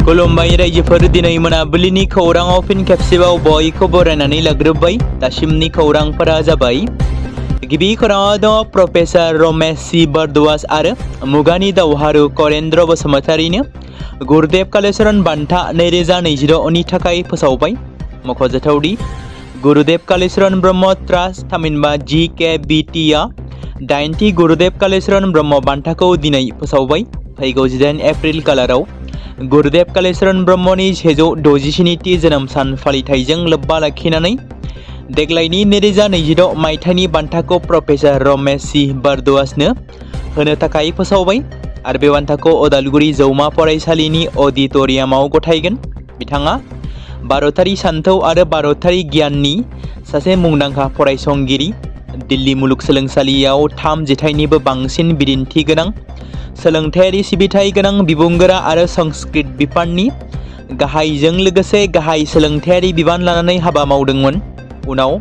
खुलुमबाय रायजोफोर, दिनै मोनाबिलिनि खौराङाव फिन खेबसेबाव बयखौ बरायनानै लाग्रोबाय। दासिमनि खौरांफोरा जाबाय। गिबि खौराङाव दङ प्रफेसार रमेश सि बरदवास आरो मुगानि दावहारु करेन्द्र बसुमतारीनो गुरुदेव कालीचरण बान्था 2026 नि थाखाय फोसावबाय। मख'जाथावदि गुरुदेव कालीचरण ब्रह्म ट्रास्ट थामहिनबा GKBT आ 8थि गुरुदेव कालीचरण ब्रह्म बान्थाखौ दिनै फोसावबाय। फैगौ 18 एप्रिल खालाराव गुरुदेव कालीचरण ब्रह्मनि 167थि जोनोम सान फालिथायजों लोब्बा लाखिनानै देग्लायनि 2026 मायथाइनि बान्थाखौ प्रफेसार रमेश सि बरदवासनो होनो थाखाय फोसावबाय आरो बे बान्थाखौ अदालगुरि जौमा फरायसालिनि अडिटोरियामाव गथायगोन। बिथाङा भारतारि सान्थौ आरो भारतारि गियाननि सासे मुंदांखा फरायसंगिरि, दिल्ली मुलुगसोलोंसालियाव 3 जिथाइनिबो बांसिन बिदिन्थि गोनां सोलोंथायारि सिबिथाय गोनां बिबुंगोरा आरो संस्कृत बिफाननि गाहायजों लोगोसे गाहाय सोलोंथायारि बिबान लानानै हाबा मावदोंमोन। उनाव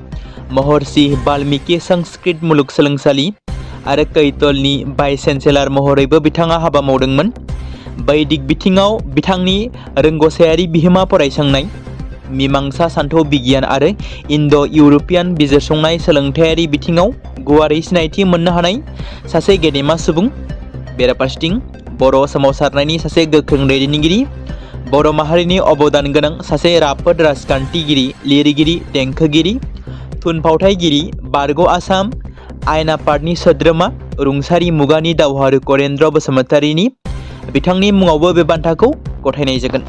महर्षि बाल्मीकि संस्कृत मुलुगसोलोंसालि आरो कैटलनि भाइस चेन्सेलर महरैबो बिथाङा हाबा मावदोंमोन। बैदिक बिथिङाव बिथांनि रोंग'सायारि बिहोमा फरायसंनाय, मीमांसा सान्थौ बिगियान आरो इन्ड'-इउर'पियान बिजिरसंनाय सोलोंथायारि बिथिङाव गुवारै सिनायथि मोननो हानाय सासे गेदेमा सुबुं। बेराफारसेथिं बर' सोमावसारनायनि सासे गोख्रों दैदेनगिरि, बर' माहारिनि अबदान गोनां सासे राफोद राजखान्थिगिरि, लिरगिरि, देंखोगिरि, थुनफावथायगिरि, बारग' आसाम आयेन आफादनि सोद्रोमा, रुंसारि मुगानि दावहारु करेन्द्र बसुमतारीनि बिथांनि मुङावबो बे बान्थाखौ गथायनाय जागोन।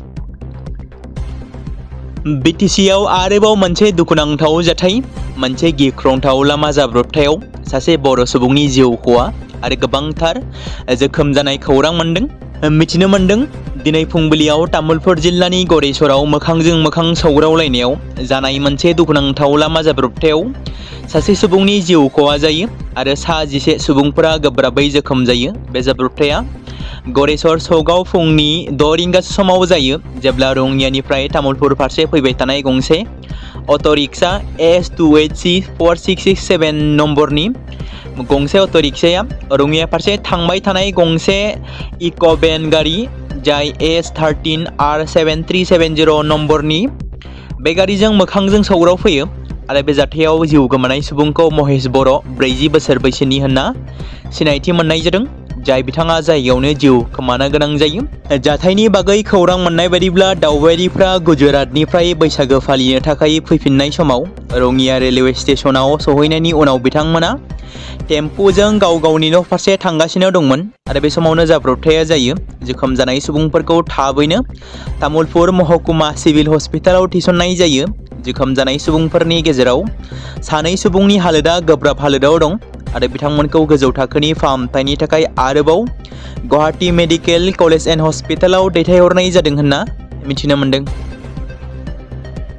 BTCआव आरोबाव मोनसे दुखुनांथाव जाथाय, मोनसे गिख्रंथाव लामा जाब्रबथायाव सासे बर' सुबुंनि जिउ खहा आरो गोबांथार जोखोम जानाय खौरां मोनदों। मिथिनो मोनदों दिनै फुंबिलियाव तामुलपुर जिल्लानि गरेस्वराव मोखांजों मोखां सौग्रावलायनायाव जानाय मोनसे दुखुनांथाव लामा जाब्रबथायाव सासे सुबुंनि जिउ खहा जायो आरो 11 सुबुंफोरा गोब्राबै जोखोम जायो। बे जाब्रबथाया गरेस्वर चौकआव फुंनि 6 रिंगासो समाव जायो, जेब्ला रङियानिफ्राय तामुलपुर फारसे फैबाय थानाय गंसे अट'रिक्सा S2HC 4667 नम्बरनि गंसे अट'रिक्साया रङिया फारसे थांबाय थानाय गंसे इक'भेन गारि, जाय S13R 7370 नम्बरनि बे गारिजों मोखांजों सौग्रावफैयो आरो बे जाथायाव जिउ गोमानाय सुबुंखौ महेश बर' 40 बोसोर बैसोनि होनना सिनायथि मोननाय जादों, जाय बिथाङा जायगायावनो जिउ खोमानो गोनां जायो। जाथायनि बागै खौरां मोननाय बायदिब्ला दावबायारिफ्रा गुजरातनिफ्राय बैसागो फालिनो थाखाय फैफिननाय समाव रङिया रेलवे स्टेशनाव सहैनायनि उनाव बिथांमोना टेम्पुजों गाव गावनि न' फारसे थांगासिनो दंमोन आरो बे समावनो जाब्रबथाया जायो। जोखोम जानाय सुबुंफोरखौ थाबैनो तामुलपुर महकुमा सिभिल हस्पिटालाव थिसननाय जायो। जोखोम जानाय सुबुंफोरनि गेजेराव 2 सुबुंनि हालोदा गोब्राब हालोदाव दं आरो बिथांमोनखौ गोजौ थाखोनि फाहामथायनि थाखाय आरोबाव गुवाहाटी मेडिकेल कलेज एन्ड हस्पिटालाव दैथायहरनाय जादों होनना मिथिनो मोन्दों।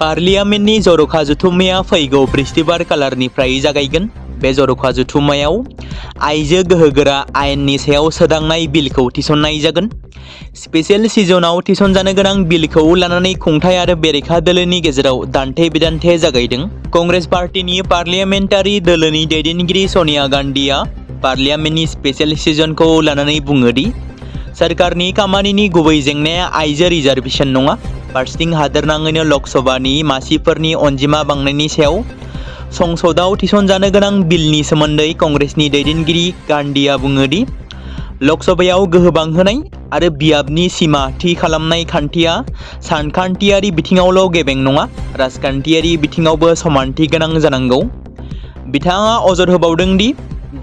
पार्लियामेन्टनि जर'खा जथुम्माया फैगौ बृहस्पतिबार खालारनिफ्राय जागायगोन। बे जर'खा जथुम्मायाव आइजो गोहोगोरा आयेननि सायाव सोदांनाय बिलखौ थिसननाय जागोन। स्पेशेल सिजनाव थिसनजानो गोनां बिलखौ लानानै खुंथाय आरो बेरेखा दोलोनि गेजेराव दान्थे-बिदान्थे जागायदों। कंग्रेस पार्टीनि पार्लियामेन्टारि दोलोनि दैदेनगिरि सनिया गान्धीआ पार्लियामेन्टनि स्पेशेल सिजनखौ लानानै बुङो दि सोरखारनि खामानिनि गुबै जेंनाया आइजो रिजार्भेसन नङा। फारसेथिं हादोरनाङैनो लकसभानि मासिफोरनि अनजिमा बांनायनि सायाव संसदआव थिसनजानो गोनां बिलनि सोमोन्दै कंग्रेसनि दैदेनगिरि गान्धीआ बुङो दि लकसभायाव गोहो बांहोनाय आरो बियाबनि सीमा थि खालामनाय खान्थिया सानखान्थियारि बिथिङावल' गेबें नङा, राजखान्थियारि बिथिङावबो समानथि गोनां जानांगौ। बिथाङा अजद होबावदों दि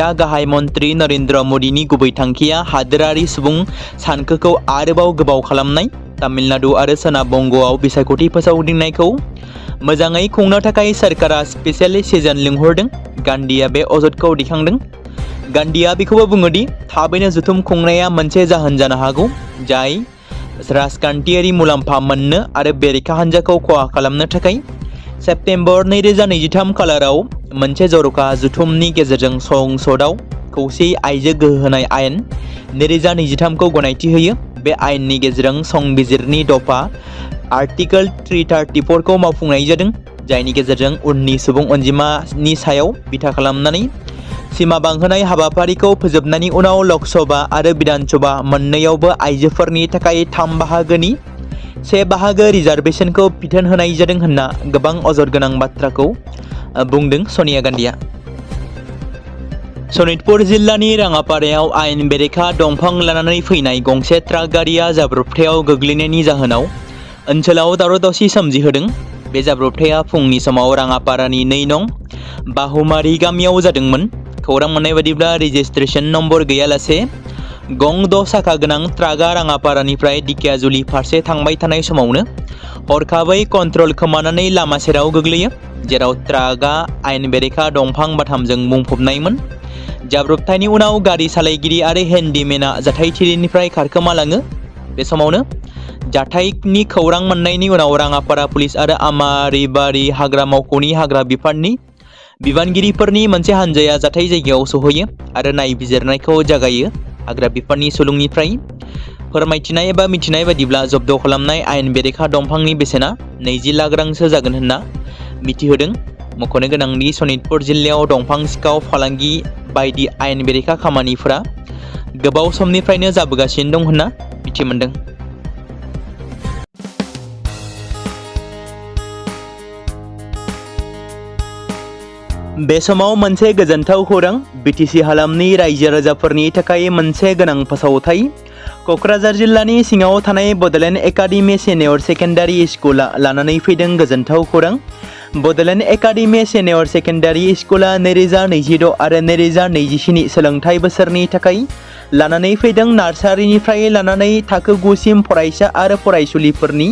दा गाहाय मन्त्रि नरेन्द्र मदिनि गुबै थांखिया हादोरारि सुबुं सानखोखौ आरोबाव गोबाव खालामनाय। तामिलनाडु आरो सोनाब बंग'आव बिसायख'थि फोसावदिंनायखौ मोजाङै खुंनो थाखाय सोरखारा स्पेशेल सिजन लिंहरदों। गान्धीआ बे अजदखौ दिखांदों। गान्धीआ बेखौबो बुङो दि थाबैनो जथुम खुंनाया मोनसे जाहोन जानो हागौ, जाय राजखान्थियारि मुलाम्फा मोननो आरो बेरेखा हान्जाखौ खहा खालामनो थाखाय सेप्तेम्बर 2023 खालाराव मोनसे जर'खा जथुमनि गेजेरजों संसदआव खौसेयै आइजो गोहो होनाय आयेन 2023 खौ गनायथि होयो। बे आयेननि गेजेरजों संबिजिरनि दफा आर्टिकल 334 खौ मावफुंनाय जादों, जायनि गेजेरजों उननि सुबुं अनजिमानि सायाव बिथा खालामनानै सीमा बांहोनाय हाबाफारिखौ फोजोबनायनि उनाव लकसभा आरो विधानसभा मोन्नैयावबो आइजोफोरनि थाखाय 3 बाहागोनि से बाहागो रिजार्भेशनखौ बिथोन होनाय जादों होनना गोबां अजद गोनां बाथ्राखौ बुंदों सनिया गान्धीआ। सनितपुर जिल्लानि राङापारायाव आयेन बेरेखा दंफां लानानै फैनाय गंसे ट्राक गारिया जाब्रबथायाव गोग्लैनायनि जाहोनाव ओनसोलाव दावराव-दावसि सोमजिहोदों। बे जाब्रबथाया फुंनि समाव राङापारानि 2 नं बाहुमारि गामियाव जादोंमोन। खौरां मोननाय बादिब्ला रेजिस्ट्रेशन नम्बर गैयालासे गं 6 साखा गोनां ट्राकआ राङापारानिफ्राय दिकियाजुलि फारसे थांबाय थानाय समावनो हरखाबै कन्ट्रल खोमानानै लामा सेराव गोग्लैयो, जेराव ट्राकआ आयेन बेरेखा दंफां बाथामजों बुंफबनायमोन। जाब्रबथायनि उनाव गारि सालायगिरि आरो हेन्डीमेनआ जाथायथिलिनिफ्राय खारखोमालाङो। बे समावनो जाथायनि खौरां मोननायनि उनाव राङापारा पुलिस आरो आमारिबारि हाग्रा मावख'नि हाग्रा बिफाननि बिबानगिरिफोरनि मोनसे हानजाया जाथाय जायगायाव सहैयो आरो नायबिजिरनायखौ जागायो। हाग्रा बिफाननि सुलुंनिफ्राय फोरमायथिनाय एबा मिथिनाय बादिब्ला जब्द खालामनाय आयेन बेरेखा दंफांनि बेसेना 20 लाख रांसो जागोन होनना मिथिहोदों। मख'नो गोनांदि सनितपुर जिल्लायाव दंफां सिखाव फालांगि बायदि आयेन बेरेखा खामानिफोरा गोबाव समनिफ्रायनो जाबोगासिनो दं होनना मिथिमोनदों। बे समाव मोनसे गोजोनथाव खौरां। बिटिसि हालामनि रायजो राजाफोरनि थाखाय मोनसे गोनां फोसावथाय। क'क्राझार जिल्लानि सिङाव थानाय बड'लेण्ड एकाडेमि सिनियर सेकेन्डारि स्कुला लानानै फैदों गोजोनथाव खौरां। बड'लेण्ड एकाडेमि सिनियर सेकेन्डारि स्कुला 2026 आरो 2027 सोलोंथाइ बोसोरनि थाखाय लानानै फैदों नार्सारिनिफ्राय लानानै थाखो 9 सिम फरायसा आरो फरायसुलिफोरनि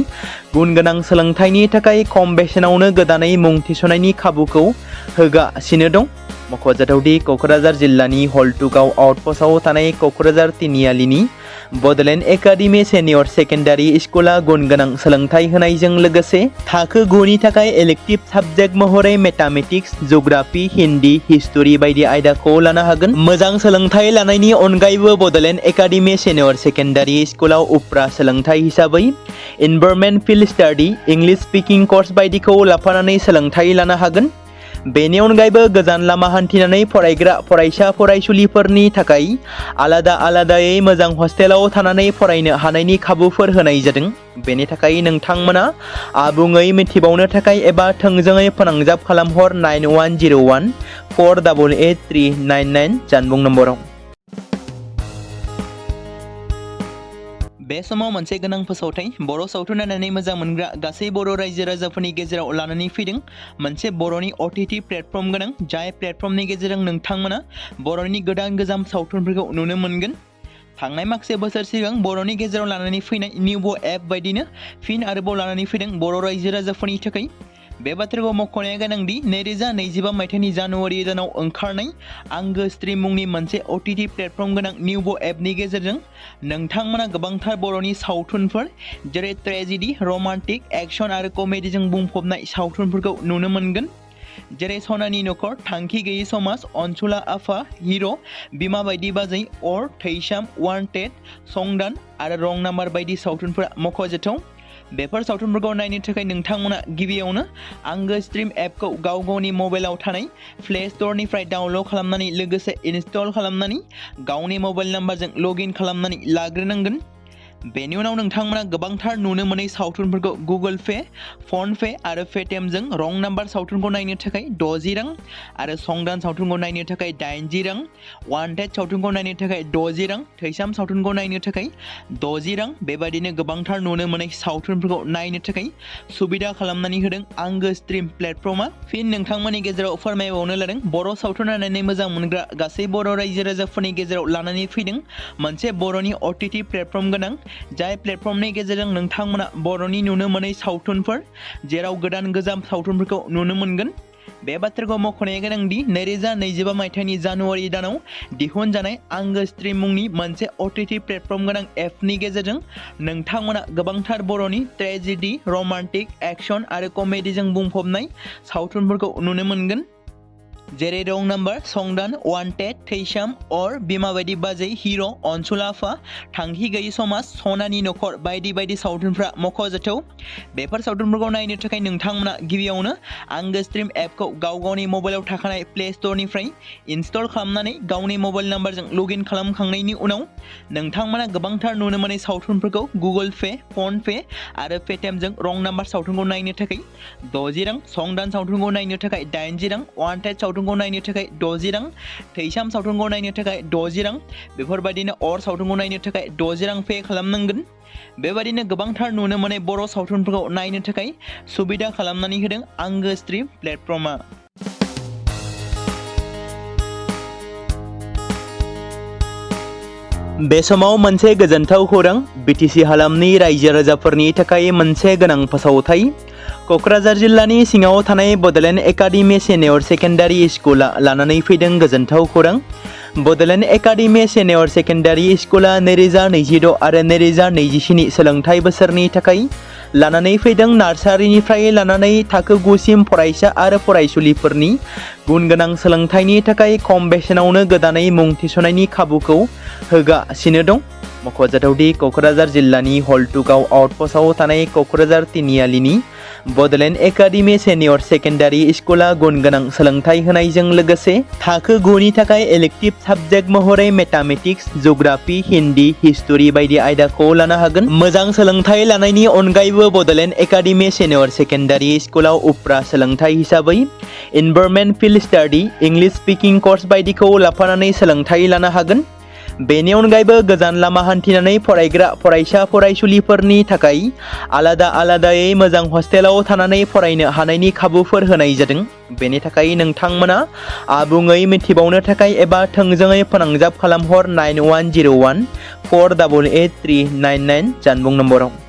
गुन गोनां सोलोंथाइनि थाखाय खम बेसेनावनो गोदानै मुं थिसननायनि खाबुखौ होगासिनो दं। मख'जाथावदि क'क्राझार जिल्लानि हल्टुगाव आउटपस्टआव थानाय क'क्राझार तिनिआलिनि बड'लेण्ड एकाडेमि सिनियर सेकेन्डारि स्कुला गुन गोनां सोलोंथाइ होनायजों लोगोसे थाखो 9 नि थाखाय इलेक्टिभ साबजेक्ट महरै मेथामेटिक्स, जिअ'ग्राफि, हिन्दी, हिस्टरि बायदि आयदाखौ लानो हागोन। मोजां सोलोंथाइ लानायनि अनगायैबो बड'लेण्ड एकाडेमि सिनियर सेकेन्डारि स्कुलाव उफ्रा सोलोंथाइ हिसाबै environment field study, English speaking course बायदिखौ लाफानानै सोलोंथाइ लानो हागोन। बेनि अनगायैबो गोजान लामा हान्थिनानै फरायग्रा फरायसा फरायसुलिफोरनि थाखाय आलादायै मोजां हस्टेलाव थानानै फरायनो हानायनि खाबुफोर होनाय जादों। बेनि थाखाय नोंथांमोना आबुङै मिथिबावनो थाखाय एबा थोंजोङै फोनांजाब खालामहर 9101 488 399 जानबुं नम्बराव। बे समाव मोनसे गोनां फोसावथाय। बर' सावथुन नायनानै मोजां मोनग्रा गासै बर' रायजो राजाफोरनि गेजेराव लानानै फैदों मोनसे बर'नि OTT प्लेटफर्म गोनां, जाय प्लेटफर्मनि गेजेरजों नोंथांमोना बर'नि गोदान सावथुनफोरखौ नुनो मोनगोन। थांनाय माखासे बोसोर सिगां बर'नि गेजेराव लानानै फैनाय निउबो एप बायदिनो फिन आरोबाव लानानै फैदों बर' रायजो राजाफोरनि थाखाय। बे बाथ्राखौ मख'नाया गोनांदि 2025 मायथाइनि जानुवारि दानाव ओंखारनाय आंगो स्ट्रिम मुंनि मोनसे OTT प्लेटफर्म गोनां निउबो एपनि गेजेरजों नोंथांमोना गोबांथार बर'नि सावथुनफोर जेरै ट्रेजेडि, रमान्टिक, एक्शन आरो कमेडिजों बुंफबनाय सावथुनफोरखौ नुनो मोनगोन। जेरै सनानि नखर, थांखि गैयै समाज, अनसुला आफा, हिर', बिमा बायदि बाजै, अर, थैसाम, वान्टेड, संदान आरो रं नाम्बार बायदि सावथुनफोरा मख'जाथाव। बेफोर सावथुनफोरखौ नायनो थाखाय नोंथांमोना गिबियावनो आंगो स्ट्रिम एपखौ गाव गावनि मबाइलाव थानाय प्ले स्ट'रनिफ्राय डाउनल'ड खालामनानै लोगोसे इनस्टल खालामनानै गावनि मबाइल नाम्बारजों लगइन खालामनानै लाग्रोनांगोन। बेनि उनाव नोंथांमोना गोबांथार नुनो मोनै सावथुनफोरखौ गुगोल पे, फन पे आरो पेटिएमजों रं नाम्बार सावथुनखौ नायनो थाखाय 60 रां आरो संदान सावथुनखौ नायनो थाखाय 80 रां, वान्टेड सावथुनखौ नायनो थाखाय 60 रां, थैसाम सावथुनखौ नायनो थाखाय 60 रां बेबायदिनो गोबांथार नुनो मोनै सावथुनफोरखौ नायनो थाखाय सुबिदा खालामनानै होदों आंगो स्ट्रिम प्लेटफर्मा। फिन नोंथांमोननि गेजेराव फोरमायबावनो लादों बर' सावथुन नायनानै मोजां मोनग्रा गासै बर' रायजो राजाफोरनि गेजेराव लानानै फैदों मोनसे बर'नि OTT प्लेटफर्म गोनां, जाय प्लेटफर्मनि गेजेरजों नोंथांमोना बर'नि नुनो मोनै सावथुनफोर जेराव गोजाम सावथुनफोरखौ नुनो मोनगोन। बे बाथ्राखौ मख'नाया गोनांदि 2025 मायथाइनि जानुवारि दानाव दिहुनजानाय आंगो स्ट्रिम मुंनि मोनसे OTT प्लेटफर्म गोनां एपनि गेजेरजों नोंथांमोना गोबांथार बर'नि ट्रेजेडि, रमान्टिक, एक्शन आरो कमेडिजों बुंफबनाय सावथुनफोरखौ नुनो मोनगोन। जेरै रं नाम्बार, संदान, वान्टेड, थैसाम, अर, बिमा बायदि बाजै, हिर', अनसुलाफा, थांखि गैयि समाज, सनानि नखर बायदि बायदि सावथुनफ्रा मख'जाथाव। बेफोर सावथुनफोरखौ नायनो थाखाय नोंथांमोना गिबियावनो आंगो स्ट्रिम एपखौ गावनि मबाइलाव थाखानाय प्ले स्ट'रनिफ्राय इनस्टल खालामनानै गावनि मबाइल नाम्बारजों लगइन खालामखांनायनि उनाव नोंथांमोना गोबांथार नुनो मोनै सावथुनफोरखौ गुगोल पे, फन पे आरो पेटिएमजों रं नाम्बार सावथुनखौ नायनो थाखाय 60 रां, संदान सावथुनखौ नायनो थाखाय 80 रां, वान्टेड सावथुनखौ नायनो थाखाय 60 रां, थैसाम सावथुनखौ नायनो थाखाय 60 रां, बेफोरबायदिनो अर सावथुनखौ नायनो थाखाय 60 रां पे खालामनांगोन। बेबायदिनो गोबांथार नुनो मोननाय बर' सावथुनफोरखौ नायनो थाखाय सुबिदा खालामनानै होदों आंगो स्ट्रिम प्लेटफर्मा। बे समाव मोनसे गोजोनथाव खौरां, बिटिसि हालामनि रायजो राजाफोरनि थाखाय मोनसे गोनां फोसावथाय। क'क्राझार जिल्लानि सिङाव थानाय बड'लेण्ड एकाडेमि सिनियर सेकेन्डारि स्कुला लानानै फैदों गोजोनथाव खौरां। बड'लेण्ड एकाडेमि सिनियर सेकेन्डारि स्कुला 2026 आरो 2027 सोलोंथाइ बोसोरनि थाखाय लानानै फैदों नार्सारिनिफ्राय लानानै थाखो 9 सिम फरायसा आरो फरायसुलिफोरनि गुन गोनां सोलोंथाइनि थाखाय खम बेसेनावनो गोदानै मुं थिसननायनि खाबुखौ होगासिनो दं। मख'जाथावदि क'क्राझार जिल्लानि हल्टुगाव आउटपस्टआव थानाय क'क्राझार तिनिआलिनि बड'लेण्ड एकाडेमि सिनियर सेकेन्डारि स्कुला गुन गोनां सोलोंथाइ होनायजों लोगोसे थाखो 9 नि थाखाय इलेक्टिभ साबजेक्ट महरै मेथामेटिक्स, जिअ'ग्राफि, हिन्दी, हिस्टरि बायदि आयदाखौ लानो हागोन। मोजां सोलोंथाइ लानायनि अनगायैबो बड'लेण्ड एकाडेमि सिनियर सेकेन्डारि स्कुलाव उफ्रा सोलोंथाइ हिसाबै environment field study, English speaking course बायदिखौ लाफानानै सोलोंथाइ लानो हागोन। बेनि अनगायैबो गोजान लामा हान्थिनानै फरायग्रा फरायसा फरायसुलिफोरनि थाखाय आलादायै मोजां हस्टेलाव थानानै फरायनो हानायनि खाबुफोर होनाय जादों। बेनि थाखाय नोंथांमोना आबुङै मिथिबावनो थाखाय एबा थोंजोङै फोनांजाब खालामहर 9101 488 399 जानबुं नम्बराव।